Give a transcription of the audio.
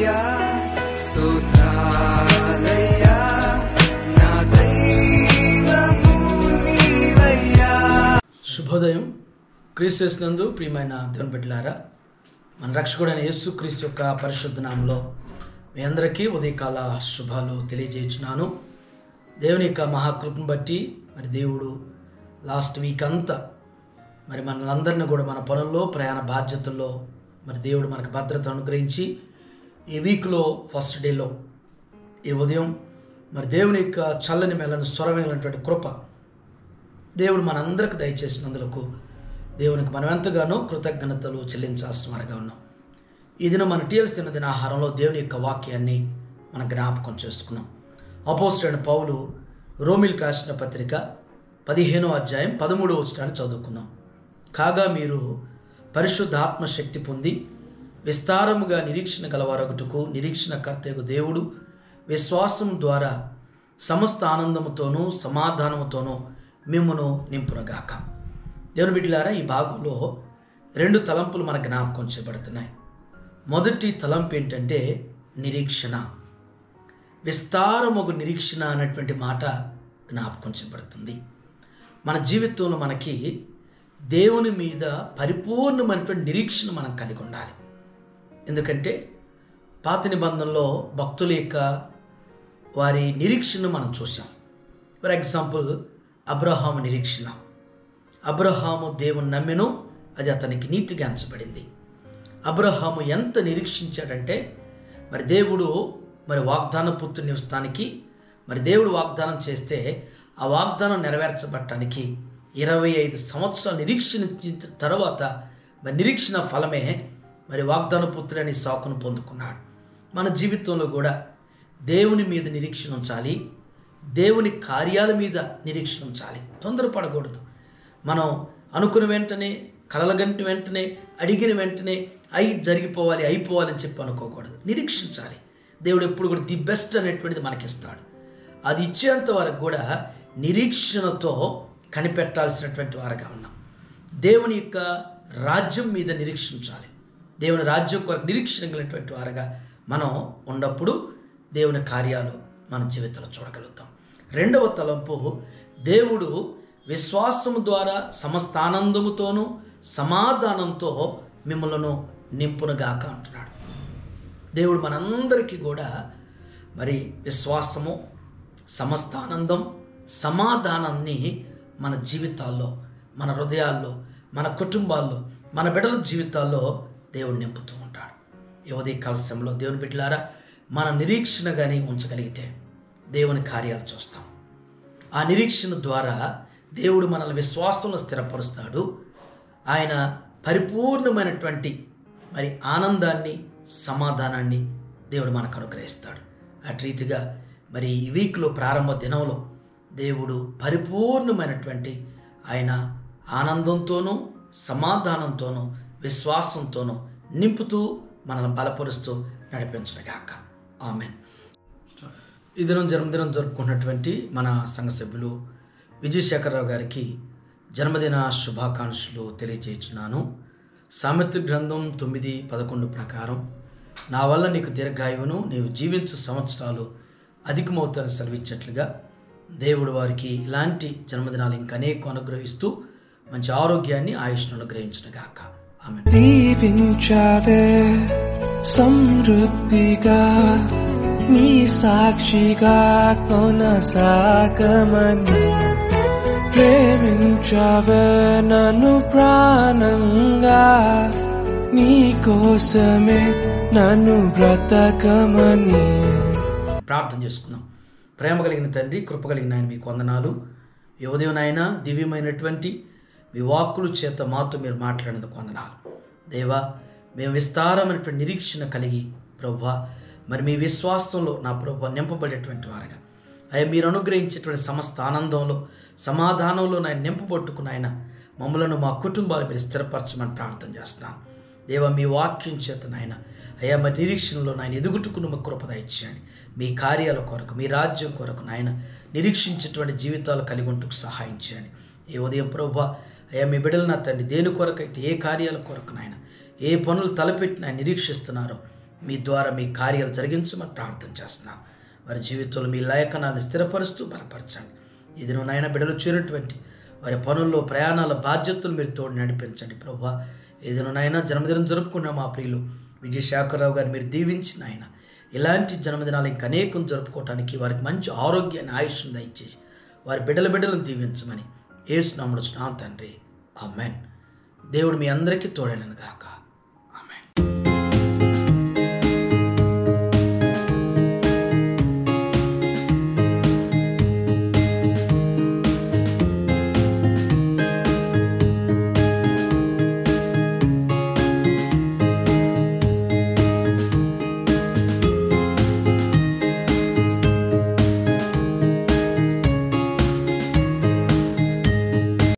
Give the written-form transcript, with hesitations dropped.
నీవయ్యా, స్తోత్రాలయ్యా, నా దైవము నీవయ్యా. శుభోదయం. క్రీస్తునందు ప్రియమైన దేవుని బిడ్డలారా, మన రక్షకుడైన యేసు క్రీస్తు యొక్క పరిశుద్ధ నామములో మీ అందరికీ ఉదయకాల శుభాలు తెలియజేస్తున్నాను. దేవుని యొక్క మహాకృపను బట్టి మరి దేవుడు లాస్ట్ వీక్ అంతా మరి మనందరినీ కూడా మన పనుల్లో ప్రయాణ బాధ్యతల్లో మరి దేవుడు మనకు భద్రత అనుగ్రహించి ఈ వీక్లో ఫస్ట్ డేలో ఈ ఉదయం మరి దేవుని యొక్క చల్లని మెల్లని స్వరమైనటువంటి కృప దేవుడు మనందరికి దయచేసినందులకు దేవునికి మనం ఎంతగానో కృతజ్ఞతలు చెల్లించాల్సిన వారిగా ఉన్నాం. ఈ దినం మన టీఎల్సీ దిన ఆహారంలో దేవుని యొక్క వాక్యాన్ని మనం జ్ఞాపకం చేసుకున్నాం. అపోస్తలుడైన పౌలు రోమీయులకు రాసిన పత్రిక 15వ అధ్యాయం 13వ వచనాన్ని చదువుకుందాం. కాగా మీరు పరిశుద్ధాత్మ శక్తి పొంది విస్తారముగా నిరీక్షణ గలవారొకటుకు నిరీక్షణ కర్తయగు దేవుడు విశ్వాసం ద్వారా సమస్త ఆనందముతోనూ సమాధానముతోనూ మిమ్మును నింపునగాక. దేవుని బిడ్డలారా, ఈ భాగంలో 2 తలంపులు మన జ్ఞాపకం చేయబడుతున్నాయి. మొదటి తలంపు ఏంటంటే నిరీక్షణ. విస్తారమగు నిరీక్షణ అనేటువంటి మాట జ్ఞాపకం చేయబడుతుంది. మన జీవితంలో మనకి దేవుని మీద పరిపూర్ణమైనటువంటి నిరీక్షణ మనం కలిగి ఉండాలి. ఎందుకంటే పాత నిబంధనలో భక్తుల యొక్క వారి నిరీక్షను మనం చూసాం. ఫర్ ఎగ్జాంపుల్ అబ్రహాము నిరీక్షణ. అబ్రహాము దేవుని నమ్మెను, అది అతనికి నీతిగా ఎంచబడింది. అబ్రహాము ఎంత నిరీక్షించాడంటే మరి దేవుడు మరి వాగ్దాన పుత్రుని నివసానికి మరి దేవుడు వాగ్దానం చేస్తే ఆ వాగ్దానం నెరవేర్చబడటానికి 25 సంవత్సరాలు నిరీక్షించిన తర్వాత మరి నిరీక్షణ ఫలమే మరి వాగ్దాన పుత్రుని సాకును పొందుకున్నాడు. మన జీవితంలో కూడా దేవుని మీద నిరీక్షణ ఉంచాలి, దేవుని కార్యాల మీద నిరీక్షణ ఉంచాలి. తొందరపడకూడదు. మనం అనుకున్న వెంటనే కలలగంటి వెంటనే అడిగిన వెంటనే జరిగిపోవాలి అయిపోవాలని చెప్పి అనుకోకూడదు. నిరీక్షించాలి. దేవుడు ఎప్పుడు కూడా ది బెస్ట్ అనేటువంటిది మనకిస్తాడు. అది ఇచ్చేంత వరకు కూడా నిరీక్షణతో కనిపెట్టాల్సినటువంటి వారుగా ఉన్నాం. దేవుని యొక్క రాజ్యం మీద నిరీక్షించాలి. దేవుని రాజ్యం కొరకు నిరీక్షణ కలిగినటువంటి వారుగా మనం ఉన్నప్పుడు దేవుని కార్యాలు మన జీవితంలో చూడగలుగుతాం. 2వ తలంపు, దేవుడు విశ్వాసము ద్వారా సమస్త ఆనందముతోనూ సమాధానంతో మిమ్మల్ని నింపునుగాక అంటున్నాడు. దేవుడు మనందరికీ కూడా మరి విశ్వాసము, సమస్త ఆనందం, సమాధానాన్ని మన జీవితాల్లో, మన హృదయాల్లో, మన కుటుంబాల్లో, మన బిడ్డల జీవితాల్లో దేవుడు నింపుతూ ఉంటాడు. ఈ ఉదయకాల సమయంలో దేవుని బిడ్డలారా, మన నిరీక్షణ కానీ ఉంచగలిగితే దేవుని కార్యాలు చూస్తాం. ఆ నిరీక్షణ ద్వారా దేవుడు మనల్ని విశ్వాసంలో స్థిరపరుస్తాడు. ఆయన పరిపూర్ణమైనటువంటి మరి ఆనందాన్ని, సమాధానాన్ని దేవుడు మనకు అనుగ్రహిస్తాడు. అటు రీతిగా మరి ఈ వీక్లో ప్రారంభ దినంలో దేవుడు పరిపూర్ణమైనటువంటి ఆయన ఆనందంతోనూ సమాధానంతోనూ విశ్వాసంతోనూ నింపుతూ మనల్ని బలపరుస్తూ నడిపించగాక. ఆమెన్. ఈ దినం జన్మదినం జరుపుకున్నటువంటి మన సంఘ సభ్యులు విజయశేఖరరావు గారికి జన్మదిన శుభాకాంక్షలు తెలియజేస్తున్నాను. సామెత్ర గ్రంథం 9:11 ప్రకారం నా వల్ల నీకు దీర్ఘాయువును, నీవు జీవించు సంవత్సరాలు అధికమవుతారని సెలవిచ్చినట్లుగా దేవుడు వారికి ఇలాంటి జన్మదినాలు ఇంకా అనేక అనుగ్రహిస్తూ మంచి ఆరోగ్యాన్ని, ఆయుష్ను అనుగ్రహించునుగాక. ఆమెన్. దీవించావే సమృద్ధిగా, నీ సాక్షిగా కొనసాగమని, ప్రేమించావే నన్ను ప్రాణంగా, నీ కోసమే నన్ను బ్రతకమని. ప్రార్థన చేసుకుందాం. ప్రేమ కలిగిన తండ్రి, కృప కలిగిన ఆయన మీకు వందనాలు. ఈ ఉదయం నాయన దివ్యమైనటువంటి మీ వాక్కుల చేత మాతో మీరు మాట్లాడినందుకు వందనాలు. దేవా, మేము విస్తారమైనటువంటి నిరీక్షణ కలిగి ప్రభువా మరి మీ విశ్వాసంలో నా ప్రభువా నింపబడేటువంటి వారుగా అయ్యా మీరు అనుగ్రహించేటువంటి సమస్త ఆనందంలో సమాధానంలో నాయన నింపబట్టుకున్న ఆయన మమ్మలను మా కుటుంబాలు మీరు స్థిరపరచమని ప్రార్థన చేస్తున్నాను. దేవా, మీ వాక్యం చేత నాయన అయ్యా మరి నిరీక్షణలో నాయన ఎదుగుటుకున్న మా కృప దయచేయండి. మీ కార్యాల కొరకు, మీ రాజ్యం కొరకు నాయన నిరీక్షించేటువంటి జీవితాలు కలిగి ఉంటూ సహాయం చేయండి. ఈ ఉదయం ప్రభువా అయ్యా మీ బిడ్డలు నా తండ్రి దేని కొరకైతే, ఏ కార్యాల కొరకు నాయన ఏ పనులు తలపెట్టి ఆయన నిరీక్షిస్తున్నారో మీ ద్వారా మీ కార్యాలు జరిగించమని ప్రార్థన చేస్తున్నాం. వారి జీవితంలో మీ లేఖనాన్ని స్థిరపరుస్తూ బలపరచండి. ఇది నాయన బిడ్డలు చేరినటువంటి వారి పనుల్లో ప్రయాణాల బాధ్యతలు మీరు తోడు నడిపించండి ప్రభువా. ఏదైనా నాయన జన్మదినం జరుపుకున్న మా ప్రియులు విజయశేఖరరావు గారు మీరు దీవించి నాయన ఇలాంటి జన్మదినాలు ఇంకా అనేకం జరుపుకోవటానికి వారికి మంచి ఆరోగ్యాన్ని ఆయుష్ను దయచేసి వారి బిడ్డలను దీవించమని యేసు నామములో తండ్రి, ఆమేన్. దేవుడు మీ అందరికీ తోడైనను గాక.